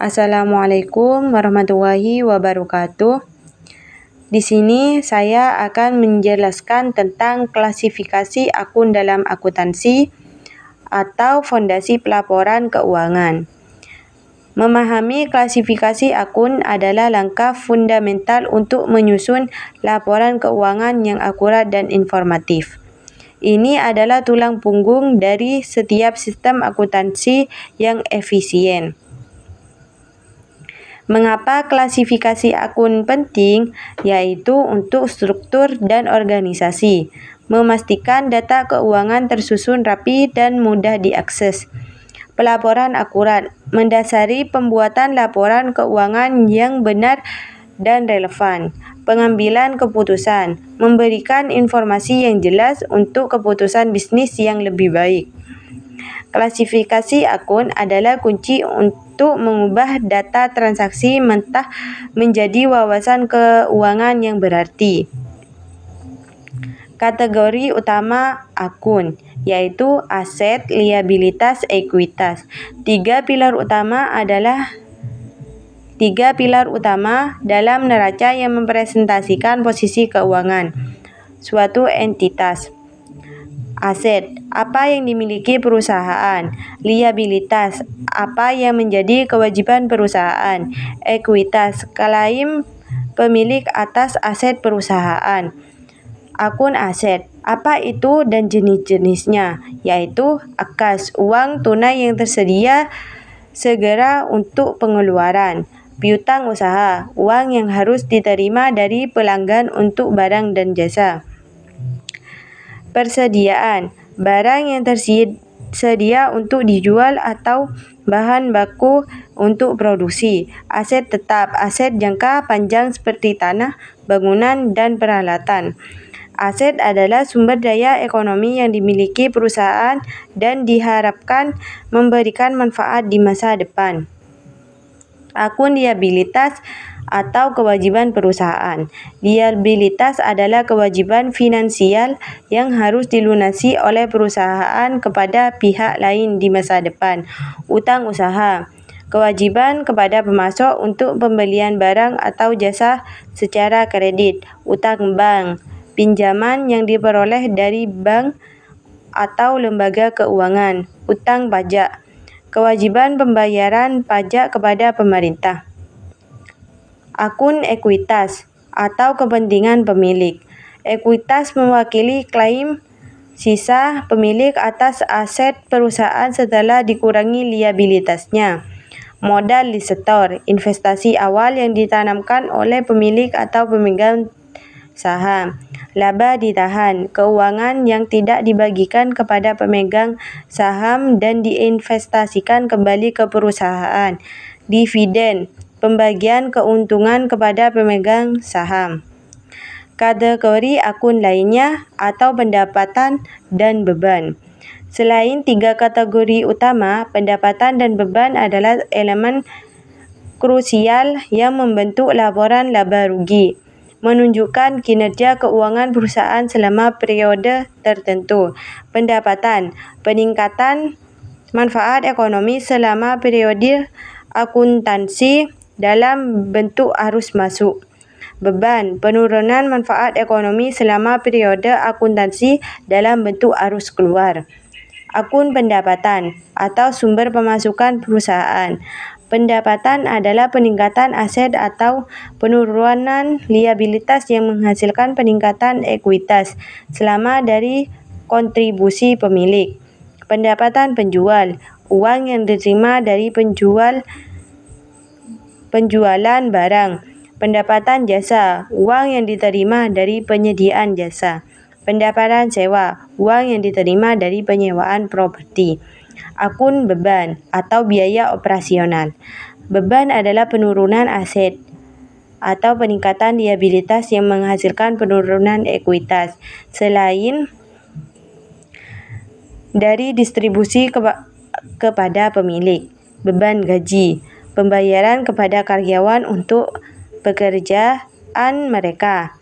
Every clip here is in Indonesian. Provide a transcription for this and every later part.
Assalamualaikum warahmatullahi wabarakatuh. Di sini saya akan menjelaskan tentang klasifikasi akun dalam akuntansi atau fondasi pelaporan keuangan. Memahami klasifikasi akun adalah langkah fundamental untuk menyusun laporan keuangan yang akurat dan informatif. Ini adalah tulang punggung dari setiap sistem akuntansi yang efisien. Mengapa klasifikasi akun penting? Yaitu untuk struktur dan organisasi, memastikan data keuangan tersusun rapi dan mudah diakses. Pelaporan akurat mendasari pembuatan laporan keuangan yang benar dan relevan. Pengambilan keputusan memberikan informasi yang jelas untuk keputusan bisnis yang lebih baik. Klasifikasi akun adalah kunci untuk mengubah data transaksi mentah menjadi wawasan keuangan yang berarti. Kategori utama akun yaitu aset, liabilitas, ekuitas. Tiga pilar utama dalam neraca yang merepresentasikan posisi keuangan suatu entitas. Aset, apa yang dimiliki perusahaan. Liabilitas, apa yang menjadi kewajiban perusahaan. Ekuitas, klaim pemilik atas aset perusahaan. Akun aset, apa itu dan jenis-jenisnya, yaitu kas, uang tunai yang tersedia segera untuk pengeluaran. Piutang usaha, uang yang harus diterima dari pelanggan untuk barang dan jasa. Persediaan, barang yang tersedia untuk dijual atau bahan baku untuk produksi. Aset tetap, aset jangka panjang seperti tanah, bangunan, dan peralatan. Aset adalah sumber daya ekonomi yang dimiliki perusahaan dan diharapkan memberikan manfaat di masa depan. Akun liabilitas atau kewajiban perusahaan. Liabilitas adalah kewajiban finansial yang harus dilunasi oleh perusahaan kepada pihak lain di masa depan. Utang usaha, kewajiban kepada pemasok untuk pembelian barang atau jasa secara kredit. Utang bank, pinjaman yang diperoleh dari bank atau lembaga keuangan. Utang pajak, kewajiban pembayaran pajak kepada pemerintah. Akun ekuitas atau kepentingan pemilik. Ekuitas mewakili klaim sisa pemilik atas aset perusahaan setelah dikurangi liabilitasnya. Modal disetor, investasi awal yang ditanamkan oleh pemilik atau pemegang saham. Laba ditahan, keuangan yang tidak dibagikan kepada pemegang saham dan diinvestasikan kembali ke perusahaan. Dividen, pembagian keuntungan kepada pemegang saham. Kategori akun lainnya atau pendapatan dan beban. Selain tiga kategori utama, pendapatan dan beban adalah elemen krusial yang membentuk laporan laba rugi, menunjukkan kinerja keuangan perusahaan selama periode tertentu. Pendapatan, peningkatan manfaat ekonomi selama periode akuntansi dalam bentuk arus masuk. Beban, penurunan manfaat ekonomi selama periode akuntansi dalam bentuk arus keluar. Akun pendapatan atau sumber pemasukan perusahaan. Pendapatan adalah peningkatan aset atau penurunan liabilitas yang menghasilkan peningkatan ekuitas selama dari kontribusi pemilik. Pendapatan penjual, uang yang diterima dari penjualan barang. Pendapatan jasa, uang yang diterima dari penyediaan jasa. Pendapatan sewa, uang yang diterima dari penyewaan properti. Akun beban atau biaya operasional. Beban adalah penurunan aset atau peningkatan liabilitas yang menghasilkan penurunan ekuitas. Selain dari distribusi kepada pemilik. Beban gaji, pembayaran kepada karyawan untuk pekerjaan mereka.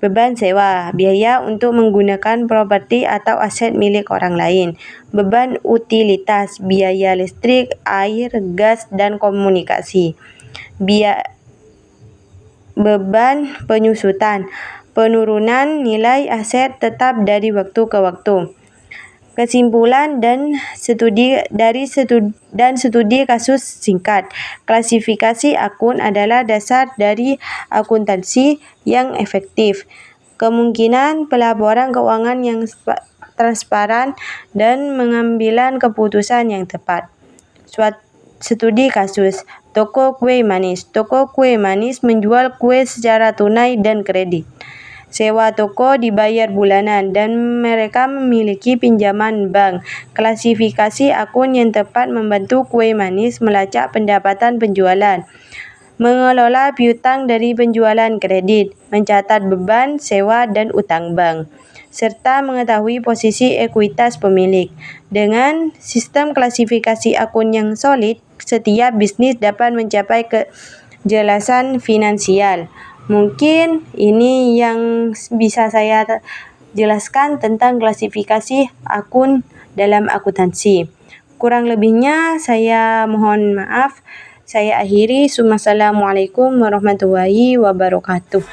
Beban sewa, biaya untuk menggunakan properti atau aset milik orang lain. Beban utilitas, biaya listrik, air, gas, dan komunikasi. Beban penyusutan, penurunan nilai aset tetap dari waktu ke waktu. Kesimpulan dan studi kasus singkat. Klasifikasi akun adalah dasar dari akuntansi yang efektif. Kemungkinan pelaporan keuangan yang transparan dan mengambil keputusan yang tepat. Studi kasus. Toko kue manis. Toko kue manis menjual kue secara tunai dan kredit. Sewa toko dibayar bulanan dan mereka memiliki pinjaman bank. Klasifikasi akun yang tepat membantu kue manis melacak pendapatan penjualan, mengelola piutang dari penjualan kredit, mencatat beban sewa dan utang bank, serta mengetahui posisi ekuitas pemilik. Dengan sistem klasifikasi akun yang solid, setiap bisnis dapat mencapai kejelasan finansial. Mungkin ini yang bisa saya jelaskan tentang klasifikasi akun dalam akuntansi. Kurang lebihnya saya mohon maaf. Saya akhiri. Wassalamualaikum warahmatullahi wabarakatuh.